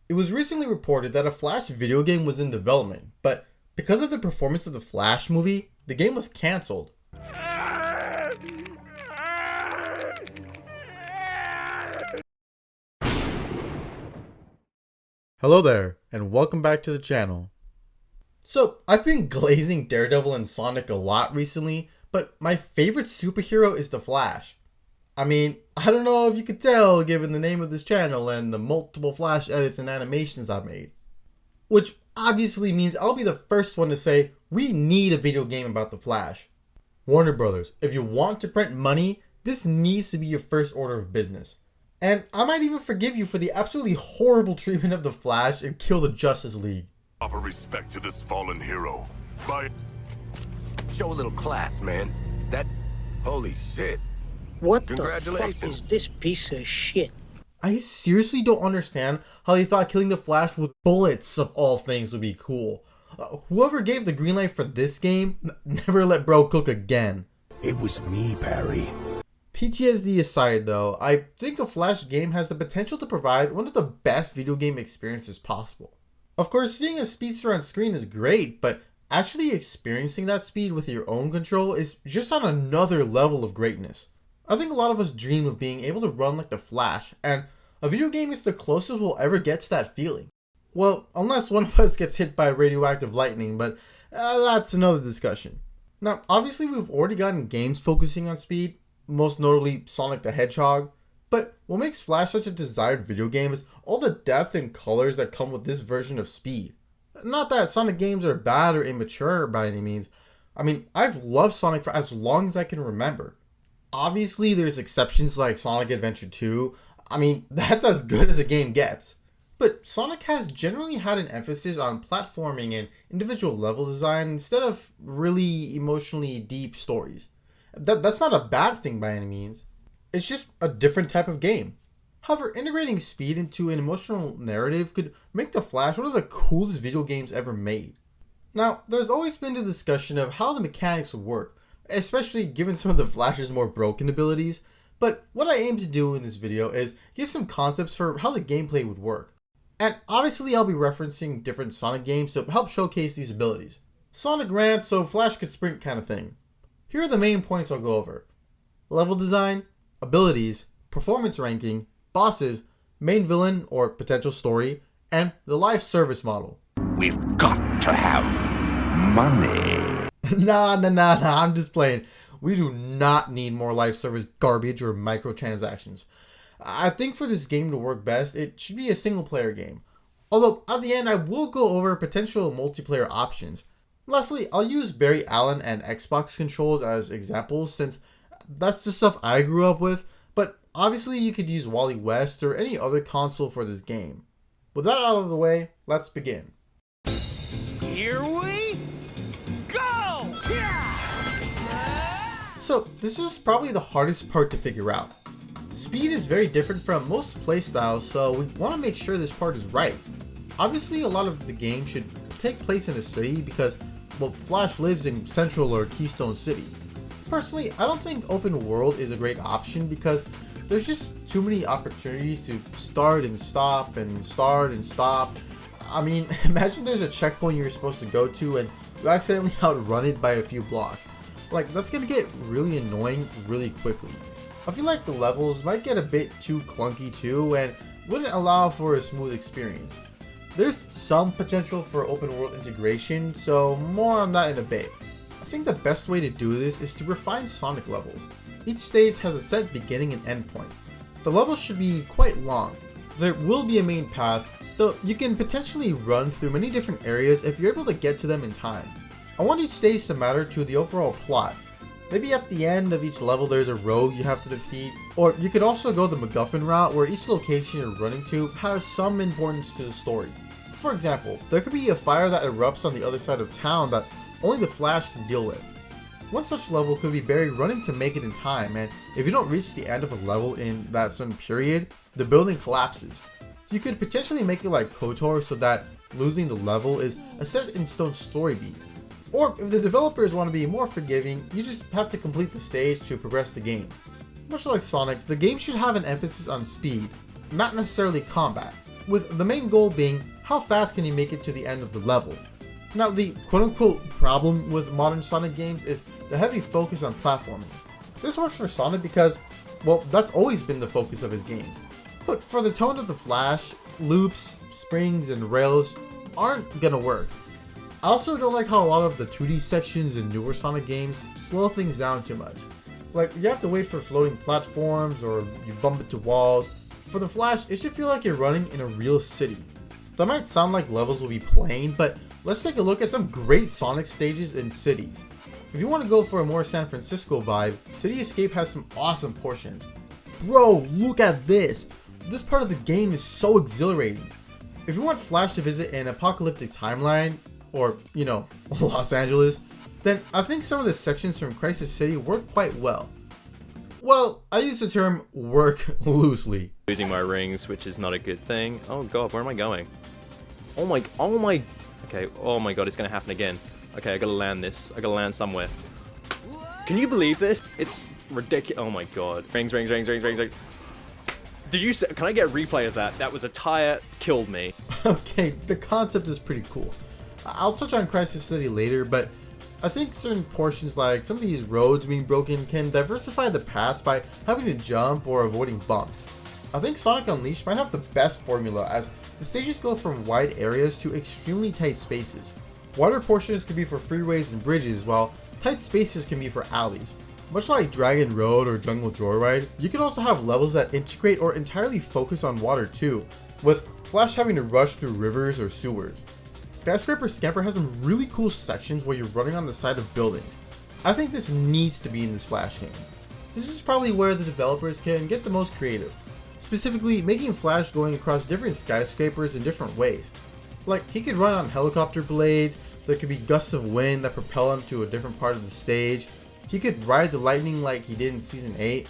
It was recently reported that a Flash video game was in development, but because of the performance of the Flash movie, the game was cancelled. Hello there, and welcome back to the channel. So, I've been glazing Daredevil and Sonic a lot recently, but my favorite superhero is the Flash. I mean, I don't know if you could tell given the name of this channel and the multiple Flash edits and animations I've made. Which obviously means I'll be the first one to say, we need a video game about the Flash. Warner Brothers, if you want to print money, this needs to be your first order of business. And I might even forgive you for the absolutely horrible treatment of the Flash and Kill the Justice League. Proper respect to this fallen hero. Show a little class, man. Holy shit. What the Congratulations. fuck is this piece of shit? I seriously don't understand how they thought killing the Flash with bullets of all things would be cool. Whoever gave the green light for this game, never let bro cook again. It was me, Barry. PTSD aside though, I think a Flash game has the potential to provide one of the best video game experiences possible. Of course, seeing a speedster on screen is great, but actually experiencing that speed with your own control is just on another level of greatness. I think a lot of us dream of being able to run like the Flash, and a video game is the closest we'll ever get to that feeling. Well, unless one of us gets hit by radioactive lightning, but that's another discussion. Now, obviously we've already gotten games focusing on speed, most notably Sonic the Hedgehog, but what makes Flash such a desired video game is all the depth and colors that come with this version of speed. Not that Sonic games are bad or immature by any means. I mean, I've loved Sonic for as long as I can remember. Obviously, there's exceptions like Sonic Adventure 2. I mean, that's as good as a game gets. But Sonic has generally had an emphasis on platforming and individual level design instead of really emotionally deep stories. That's not a bad thing by any means. It's just a different type of game. However, integrating speed into an emotional narrative could make The Flash one of the coolest video games ever made. Now, there's always been the discussion of how the mechanics work, especially given some of the Flash's more broken abilities, but what I aim to do in this video is give some concepts for how the gameplay would work. And obviously I'll be referencing different Sonic games to help showcase these abilities. Sonic ran so Flash could sprint kind of thing. Here are the main points I'll go over. Level design, abilities, performance ranking, bosses, main villain or potential story, and the live service model. We've got to have money. Nah, I'm just playing. We do not need more live service garbage or microtransactions. I think for this game to work best, it should be a single player game. Although at the end I will go over potential multiplayer options. Lastly, I'll use Barry Allen and Xbox controls as examples since that's the stuff I grew up with, but obviously you could use Wally West or any other console for this game. With that out of the way, let's begin. Here we go! So this is probably the hardest part to figure out. Speed is very different from most playstyles, so we want to make sure this part is right. Obviously a lot of the game should take place in a city because, well, Flash lives in Central or Keystone City. Personally, I don't think open world is a great option because there's just too many opportunities to start and stop and start and stop. I mean, imagine there's a checkpoint you're supposed to go to and you accidentally outrun it by a few blocks. Like, that's gonna get really annoying really quickly. I feel like the levels might get a bit too clunky too and wouldn't allow for a smooth experience. There's some potential for open world integration, so more on that in a bit. I think the best way to do this is to refine Sonic levels. Each stage has a set beginning and end point. The levels should be quite long. There will be a main path, though you can potentially run through many different areas if you're able to get to them in time. I want each stage to matter to the overall plot. Maybe at the end of each level there's a rogue you have to defeat, or you could also go the MacGuffin route where each location you're running to has some importance to the story. For example, there could be a fire that erupts on the other side of town that only the Flash can deal with. One such level could be Barry running to make it in time, and if you don't reach the end of a level in that certain period, the building collapses. You could potentially make it like KOTOR so that losing the level is a set in stone story beat. Or if the developers want to be more forgiving, you just have to complete the stage to progress the game. Much like Sonic, the game should have an emphasis on speed, not necessarily combat. with the main goal being how fast can you make it to the end of the level. Now the quote-unquote problem with modern Sonic games is the heavy focus on platforming. This works for Sonic because, well, that's always been the focus of his games. But for the tone of the Flash, loops, springs, and rails aren't gonna work. I also don't like how a lot of the 2D sections in newer Sonic games slow things down too much. Like, you have to wait for floating platforms or you bump into walls. For the Flash, it should feel like you're running in a real city. That might sound like levels will be plain, but let's take a look at some great Sonic stages in cities. If you want to go for a more San Francisco vibe, City Escape has some awesome portions. Bro, look at this! This part of the game is so exhilarating. If you want Flash to visit an apocalyptic timeline, or, you know, Los Angeles, then I think some of the sections from Crisis City work quite well. Well, I use the term work loosely. Losing my rings, which is not a good thing. Oh god, where am I going? Oh my, okay, oh my god, it's gonna happen again. Okay, I gotta land this. I gotta land somewhere. Can you believe this? It's ridiculous. Oh my god. Rings. Did you say, can I get a replay of that? That was a tire, killed me. Okay, the concept is pretty cool. I'll touch on Crisis City later, but I think certain portions like some of these roads being broken can diversify the paths by having to jump or avoiding bumps. I think Sonic Unleashed might have the best formula as the stages go from wide areas to extremely tight spaces. Wider portions can be for freeways and bridges, while tight spaces can be for alleys. Much like Dragon Road or Jungle Joyride, you can also have levels that integrate or entirely focus on water too, with Flash having to rush through rivers or sewers. Skyscraper Scamper has some really cool sections where you're running on the side of buildings. I think this needs to be in this Flash game. This is probably where the developers can get the most creative, specifically making Flash going across different skyscrapers in different ways. Like, he could run on helicopter blades, there could be gusts of wind that propel him to a different part of the stage, he could ride the lightning like he did in Season 8.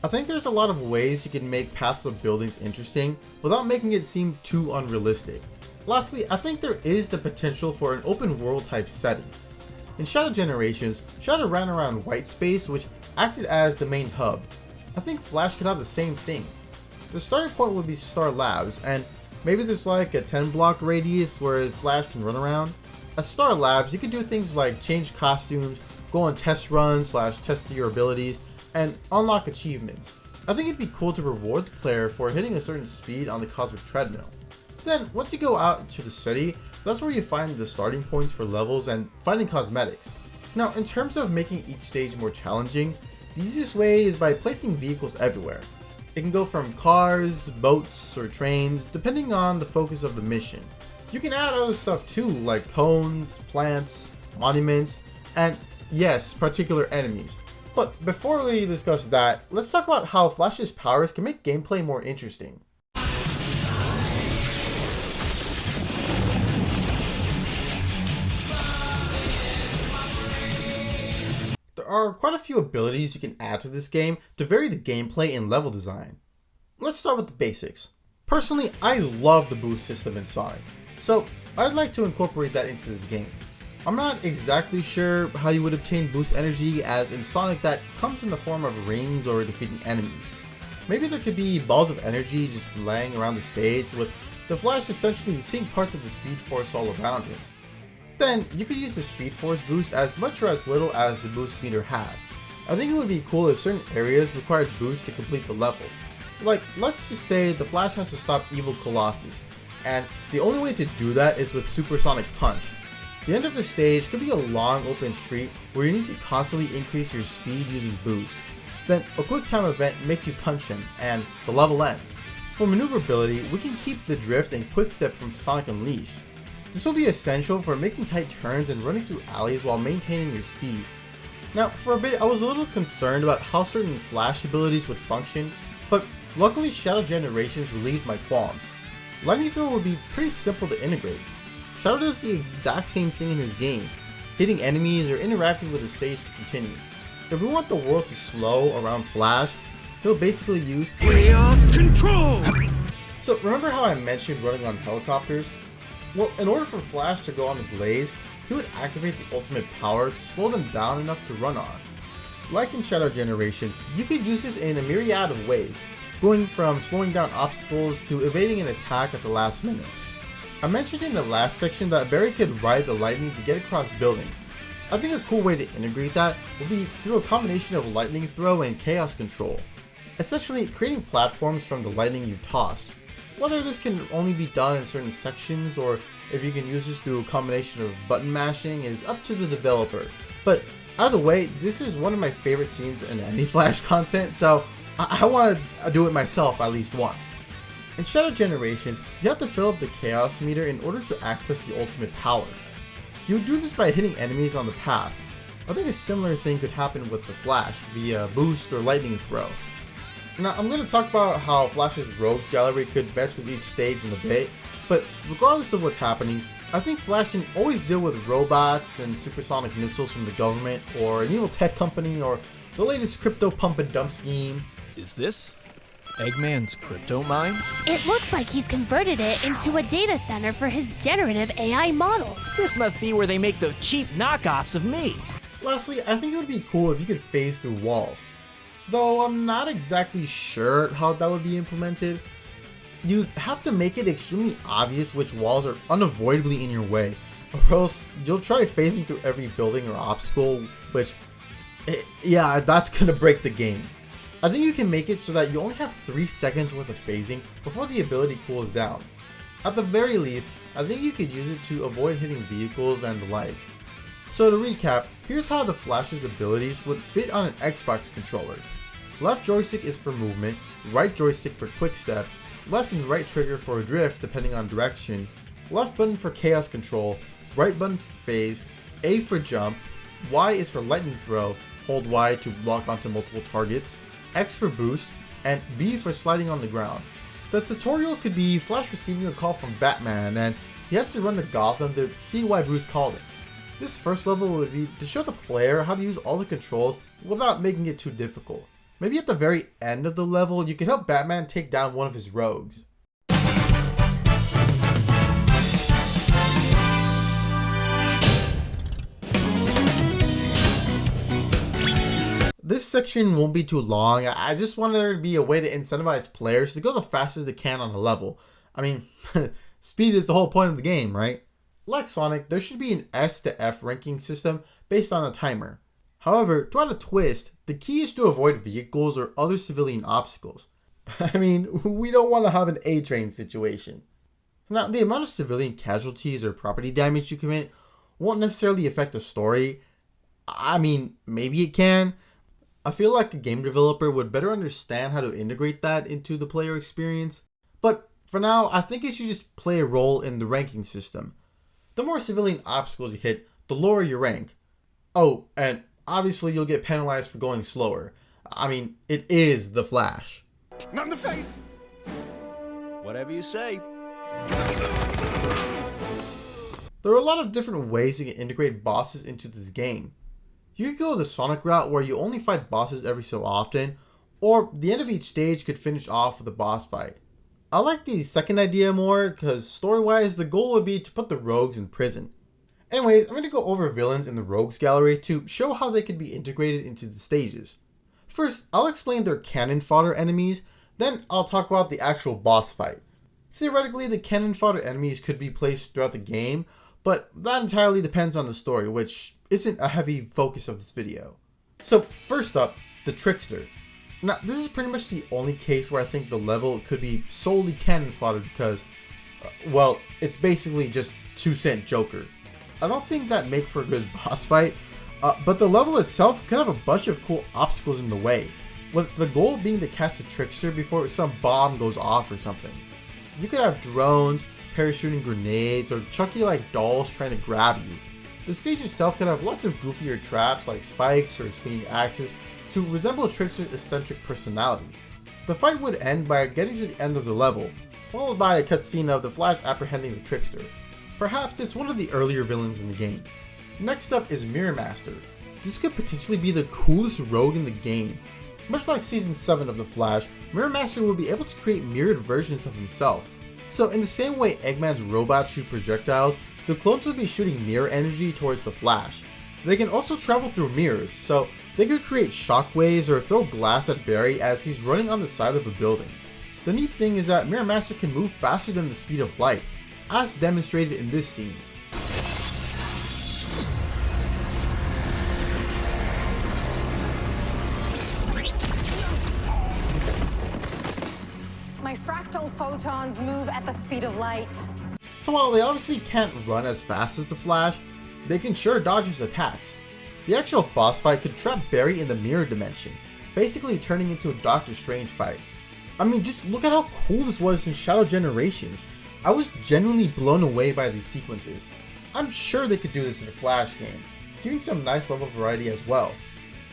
I think there's a lot of ways you can make paths of buildings interesting without making it seem too unrealistic. Lastly, I think there is the potential for an open world type setting. In Shadow Generations, Shadow ran around white space which acted as the main hub. I think Flash could have the same thing. The starting point would be Star Labs, and maybe there's like a 10 block radius where Flash can run around. At Star Labs, you can do things like change costumes, go on test runs / test your abilities, and unlock achievements. I think it'd be cool to reward the player for hitting a certain speed on the Cosmic Treadmill. Then, once you go out into the city, that's where you find the starting points for levels and finding cosmetics. Now, in terms of making each stage more challenging, the easiest way is by placing vehicles everywhere. It can go from cars, boats, or trains, depending on the focus of the mission. You can add other stuff too, like cones, plants, monuments, and yes, particular enemies. But before we discuss that, let's talk about how Flash's powers can make gameplay more interesting. There are quite a few abilities you can add to this game to vary the gameplay and level design. Let's start with the basics. Personally, I love the boost system in Sonic, so I'd like to incorporate that into this game. I'm not exactly sure how you would obtain boost energy, as in Sonic that comes in the form of rings or defeating enemies. Maybe there could be balls of energy just laying around the stage, with the Flash essentially seeing parts of the Speed Force all around him. Then you could use the Speed Force boost as much or as little as the boost meter has. I think it would be cool if certain areas required boost to complete the level. Like, let's just say the Flash has to stop Evil Colossus, and the only way to do that is with Supersonic Punch. The end of the stage could be a long open street where you need to constantly increase your speed using boost. Then a quick time event makes you punch him, and the level ends. For maneuverability, we can keep the drift and quick step from Sonic Unleashed. This will be essential for making tight turns and running through alleys while maintaining your speed. Now, for a bit I was a little concerned about how certain Flash abilities would function, but luckily Shadow Generations relieved my qualms. Lightning Throw would be pretty simple to integrate. Shadow does the exact same thing in his game, hitting enemies or interacting with the stage to continue. If we want the world to slow around Flash, he'll basically use Chaos Control! So remember how I mentioned running on helicopters? Well, in order for Flash to go on the blades, he would activate the ultimate power to slow them down enough to run on. Like in Shadow Generations, you could use this in a myriad of ways. going from slowing down obstacles to evading an attack at the last minute. I mentioned in the last section that Barry could ride the lightning to get across buildings. I think a cool way to integrate that would be through a combination of lightning throw and chaos control, essentially creating platforms from the lightning you've tossed. Whether this can only be done in certain sections or if you can use this through a combination of button mashing is up to the developer, but either way, this is one of my favorite scenes in any Flash content, so I want to do it myself at least once. In Shadow Generations, you have to fill up the Chaos meter in order to access the ultimate power. You would do this by hitting enemies on the path. I think a similar thing could happen with the Flash via boost or lightning throw. Now I'm going to talk about how Flash's rogues gallery could match with each stage in a bit, but regardless of what's happening, I think Flash can always deal with robots and supersonic missiles from the government, or an evil tech company, or the latest crypto pump and dump scheme. Is this Eggman's crypto mine? It looks like he's converted it into a data center for his generative AI models. This must be where they make those cheap knockoffs of me. Lastly, I think it would be cool if you could phase through walls. Though I'm not exactly sure how that would be implemented. You'd have to make it extremely obvious which walls are unavoidably in your way, or else you'll try phasing through every building or obstacle, which, yeah, that's gonna break the game. I think you can make it so that you only have 3 seconds worth of phasing before the ability cools down. At the very least, I think you could use it to avoid hitting vehicles and the like. So to recap, here's how the Flash's abilities would fit on an Xbox controller. Left joystick is for movement, right joystick for quick step, left and right trigger for drift depending on direction, left button for chaos control, right button for phase, A for jump, Y is for lightning throw, hold Y to lock onto multiple targets, X for boost, and B for sliding on the ground. The tutorial could be Flash receiving a call from Batman and he has to run to Gotham to see why Bruce called him. This first level would be to show the player how to use all the controls without making it too difficult. Maybe at the very end of the level, you could help Batman take down one of his rogues. This section won't be too long. I just wanted there to be a way to incentivize players to go the fastest they can on a level. I mean, speed is the whole point of the game, right? Like Sonic, there should be an S to F ranking system based on a timer. However, to add a twist, the key is to avoid vehicles or other civilian obstacles. I mean, we don't want to have an A-train situation. Now, the amount of civilian casualties or property damage you commit won't necessarily affect the story. I mean, maybe it can. I feel like a game developer would better understand how to integrate that into the player experience. But for now, I think it should just play a role in the ranking system. The more civilian obstacles you hit, the lower your rank. Oh, and obviously you'll get penalized for going slower. I mean, it is the Flash. Not in the face! Whatever you say. There are a lot of different ways you can integrate bosses into this game. You could go the Sonic route where you only fight bosses every so often, or the end of each stage could finish off with a boss fight. I like the second idea more because story-wise the goal would be to put the rogues in prison. Anyways, I'm going to go over villains in the rogues gallery to show how they could be integrated into the stages. First, I'll explain their cannon fodder enemies, then I'll talk about the actual boss fight. Theoretically, the cannon fodder enemies could be placed throughout the game, but that entirely depends on the story, which isn't a heavy focus of this video. So first up, the Trickster. Now this is pretty much the only case where I think the level could be solely cannon fodder because, well, it's basically just 2-cent Joker. I don't think that make for a good boss fight, but the level itself could have a bunch of cool obstacles in the way, with the goal being to catch the Trickster before some bomb goes off or something. You could have drones, parachuting grenades, or Chucky-like dolls trying to grab you. The stage itself could have lots of goofier traps like spikes or swinging axes to resemble Trickster's eccentric personality. The fight would end by getting to the end of the level, followed by a cutscene of the Flash apprehending the Trickster. Perhaps it's one of the earlier villains in the game. Next up is Mirror Master. This could potentially be the coolest rogue in the game. Much like Season 7 of The Flash, Mirror Master will be able to create mirrored versions of himself. So in the same way Eggman's robots shoot projectiles, the clones will be shooting mirror energy towards the Flash. They can also travel through mirrors, so They could create shockwaves or throw glass at Barry as he's running on the side of a building. The neat thing is that Mirror Master can move faster than the speed of light, as demonstrated in this scene. My fractal photons move at the speed of light. So while they obviously can't run as fast as the Flash, they can sure dodge his attacks. The actual boss fight could trap Barry in the mirror dimension, basically turning into a Doctor Strange fight. I mean, just look at how cool this was in Shadow Generations. I was genuinely blown away by these sequences. I'm sure they could do this in a Flash game, giving some nice level variety as well.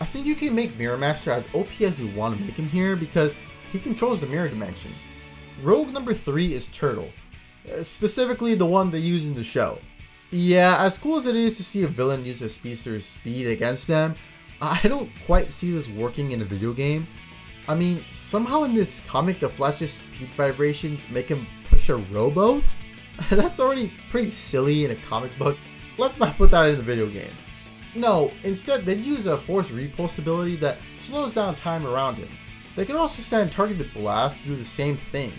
I think you can make Mirror Master as OP as you want to make him here because he controls the mirror dimension. Rogue number 3 is Turtle, specifically the one they use in the show. Yeah, as cool as it is to see a villain use a speedster's speed against them, I don't quite see this working in a video game. I mean, somehow in this comic the Flash's speed vibrations make him push a rowboat? That's already pretty silly in a comic book. Let's not put that in the video game. No, instead they'd use a force repulse ability that slows down time around him. They could also send targeted blasts to do the same thing.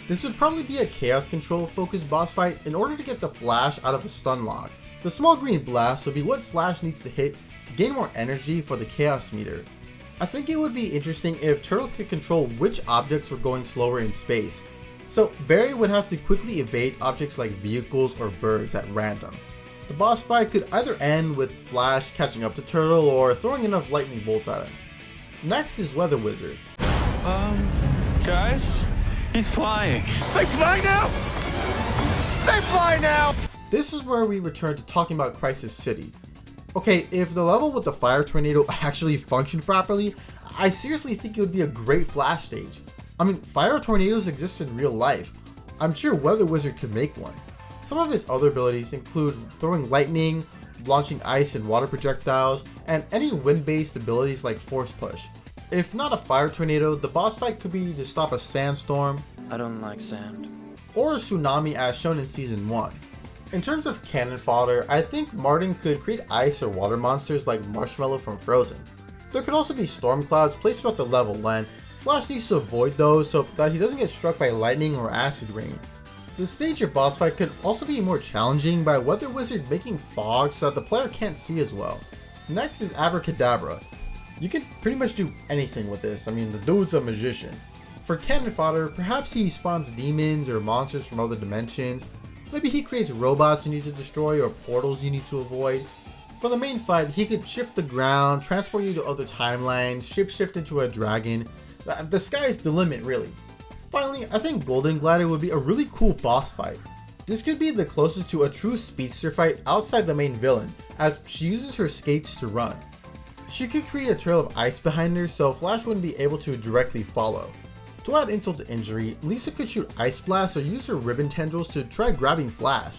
This would probably be a Chaos Control focused boss fight in order to get the Flash out of a stun lock. The small green blast would be what Flash needs to hit to gain more energy for the Chaos meter. I think it would be interesting if Turtle could control which objects were going slower in space. So Barry would have to quickly evade objects like vehicles or birds at random. The boss fight could either end with Flash catching up to Turtle or throwing enough lightning bolts at him. Next is Weather Wizard. Guys? He's flying. They fly now! They fly now! This is where we return to talking about Crisis City. Okay, if the level with the fire tornado actually functioned properly, I seriously think it would be a great Flash stage. I mean, fire tornadoes exist in real life. I'm sure Weather Wizard could make one. Some of his other abilities include throwing lightning, launching ice and water projectiles, and any wind-based abilities like Force Push. If not a fire tornado, the boss fight could be to stop a sandstorm. I don't like sand. Or a tsunami as shown in Season 1. In terms of cannon fodder, I think Martin could create ice or water monsters like Marshmallow from Frozen. There could also be storm clouds placed throughout the level, and Flash needs to avoid those so that he doesn't get struck by lightning or acid rain. The stage or boss fight could also be more challenging by Weather Wizard making fog so that the player can't see as well. Next is Abracadabra. You can pretty much do anything with this. I mean, the dude's a magician. For cannon fodder, perhaps he spawns demons or monsters from other dimensions. Maybe he creates robots you need to destroy or portals you need to avoid. For the main fight, he could shift the ground, transport you to other timelines, shapeshift into a dragon. The sky's the limit, really. Finally, I think Golden Glider would be a really cool boss fight. This could be the closest to a true speedster fight outside the main villain, as she uses her skates to run. She could create a trail of ice behind her so Flash wouldn't be able to directly follow. To add insult to injury, Lisa could shoot ice blasts or use her ribbon tendrils to try grabbing Flash.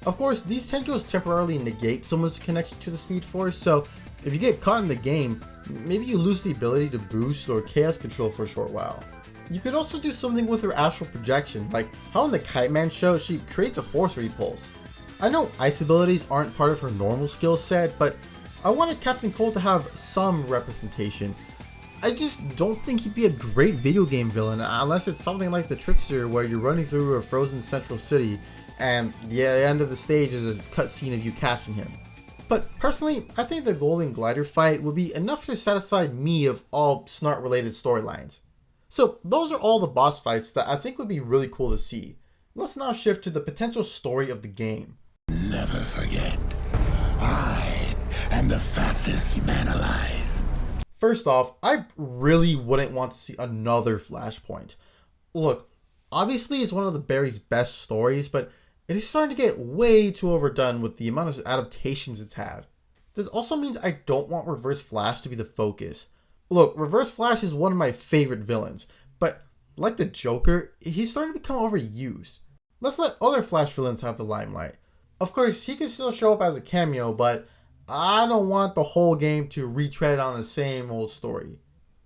Of course, these tendrils temporarily negate someone's connection to the Speed Force, so if you get caught in the game, maybe you lose the ability to boost or chaos control for a short while. You could also do something with her astral projection, like how in the Kite Man show she creates a force repulse. I know ice abilities aren't part of her normal skill set, but I wanted Captain Cold to have some representation. I just don't think he'd be a great video game villain unless it's something like the Trickster where you're running through a frozen central city and the end of the stage is a cutscene of you catching him. But personally, I think the Golden Glider fight would be enough to satisfy me of all Snart related storylines. So those are all the boss fights that I think would be really cool to see. Let's now shift to the potential story of the game. Never forget, I am the fastest man alive. First off, I really wouldn't want to see another Flashpoint. Look, obviously it's one of the Barry's best stories, but it is starting to get way too overdone with the amount of adaptations it's had. This also means I don't want Reverse Flash to be the focus. Look, Reverse Flash is one of my favorite villains, but like the Joker, he's starting to become overused. Let's let other Flash villains have the limelight. Of course, he can still show up as a cameo, but I don't want the whole game to retread on the same old story.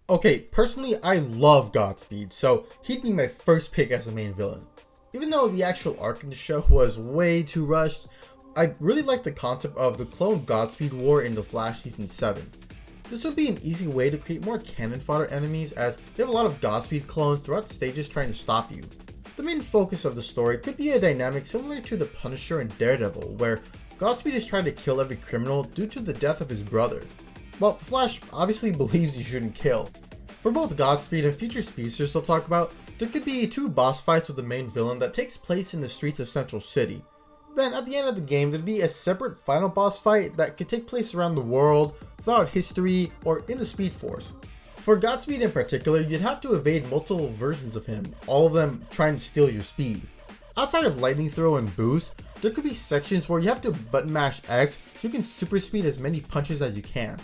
Okay, personally, I love Godspeed, so he'd be my first pick as the main villain. Even though the actual arc in the show was way too rushed, I really like the concept of the clone Godspeed War in The Flash Season 7. This would be an easy way to create more cannon fodder enemies, as they have a lot of Godspeed clones throughout stages trying to stop you. The main focus of the story could be a dynamic similar to the Punisher and Daredevil, where Godspeed is trying to kill every criminal due to the death of his brother. Well, Flash obviously believes you shouldn't kill. For both Godspeed and future speedsters he'll talk about, there could be 2 boss fights with the main villain that takes place in the streets of Central City. Then at the end of the game, there'd be a separate final boss fight that could take place around the world, throughout history, or in the Speed Force. For Godspeed in particular, you'd have to evade multiple versions of him, all of them trying to steal your speed. Outside of lightning throw and boost, there could be sections where you have to button mash X so you can super speed as many punches as you can.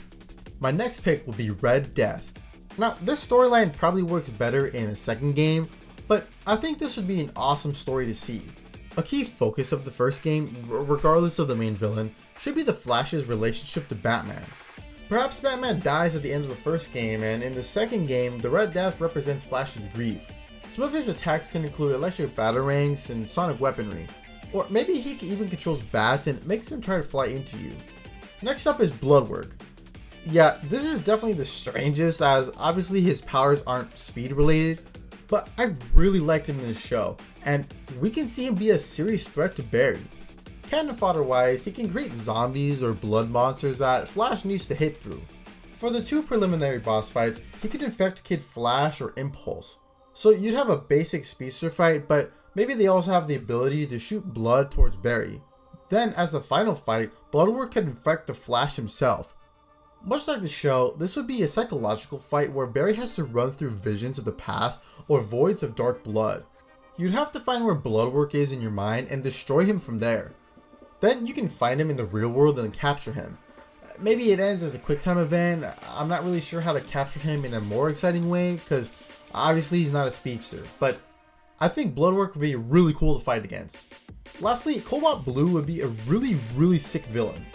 My next pick will be Red Death. Now, this storyline probably works better in a second game, but I think this would be an awesome story to see. A key focus of the first game, regardless of the main villain, should be the Flash's relationship to Batman. Perhaps Batman dies at the end of the first game, and in the second game, the Red Death represents Flash's grief. Some of his attacks can include electric batarangs and sonic weaponry, or maybe he even controls bats and makes them try to fly into you. Next up is Bloodwork. Yeah, this is definitely the strangest, as obviously his powers aren't speed related, but I really liked him in this show, and we can see him be a serious threat to Barry. Cannon fodder wise, he can create zombies or blood monsters that Flash needs to hit through. For the 2 preliminary boss fights, he could infect Kid Flash or Impulse. So you'd have a basic speedster fight, but maybe they also have the ability to shoot blood towards Barry. Then as the final fight, Bloodwork could infect the Flash himself. Much like the show, this would be a psychological fight where Barry has to run through visions of the past or voids of dark blood. You'd have to find where Bloodwork is in your mind and destroy him from there. Then you can find him in the real world and capture him. Maybe it ends as a quick time event. I'm not really sure how to capture him in a more exciting way, because obviously he's not a speedster, but I think Bloodwork would be really cool to fight against. Lastly, Cobalt Blue would be a really sick villain.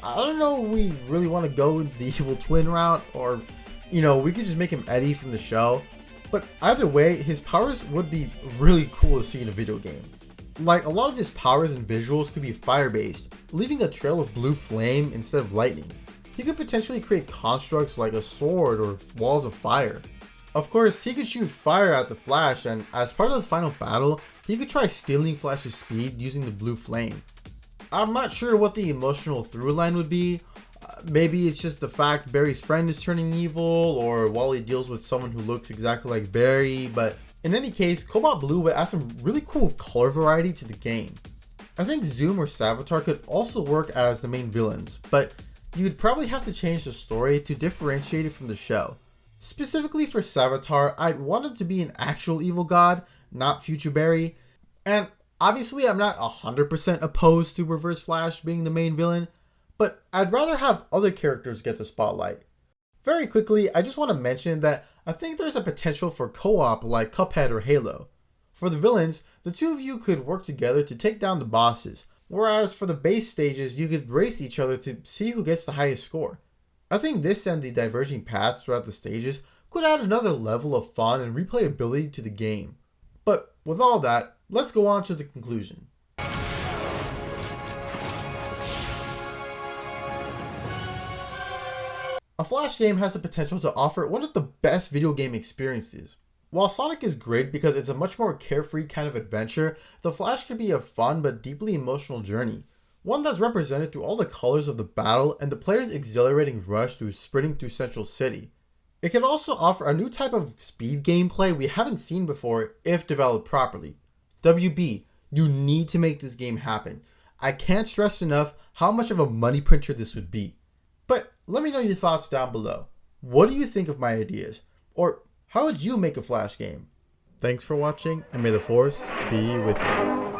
I don't know if we really want to go the evil twin route, or we could just make him Eddie from the show, but either way, his powers would be really cool to see in a video game. Like, a lot of his powers and visuals could be fire based, leaving a trail of blue flame instead of lightning. He could potentially create constructs like a sword or walls of fire. Of course, he could shoot fire at the Flash, and as part of the final battle, he could try stealing Flash's speed using the blue flame. I'm not sure what the emotional through line would be. Maybe it's just the fact Barry's friend is turning evil, or Wally deals with someone who looks exactly like Barry, but in any case, Cobalt Blue would add some really cool color variety to the game. I think Zoom or Savitar could also work as the main villains, but you'd probably have to change the story to differentiate it from the show. Specifically for Savitar, I'd want him to be an actual evil god, not future Barry, and obviously I'm not 100% opposed to Reverse Flash being the main villain, but I'd rather have other characters get the spotlight. Very quickly, I just want to mention that I think there's a potential for co-op like Cuphead or Halo. For the villains, the 2 of you could work together to take down the bosses, whereas for the base stages, you could race each other to see who gets the highest score. I think this and the diverging paths throughout the stages could add another level of fun and replayability to the game. But with all that, let's go on to the conclusion. A Flash game has the potential to offer one of the best video game experiences. While Sonic is great because it's a much more carefree kind of adventure, the Flash could be a fun but deeply emotional journey. One that's represented through all the colors of the battle and the player's exhilarating rush through sprinting through Central City. It can also offer a new type of speed gameplay we haven't seen before if developed properly. WB, you need to make this game happen. I can't stress enough how much of a money printer this would be. But let me know your thoughts down below. What do you think of my ideas? Or how would you make a Flash game? Thanks for watching, and may the Force be with you.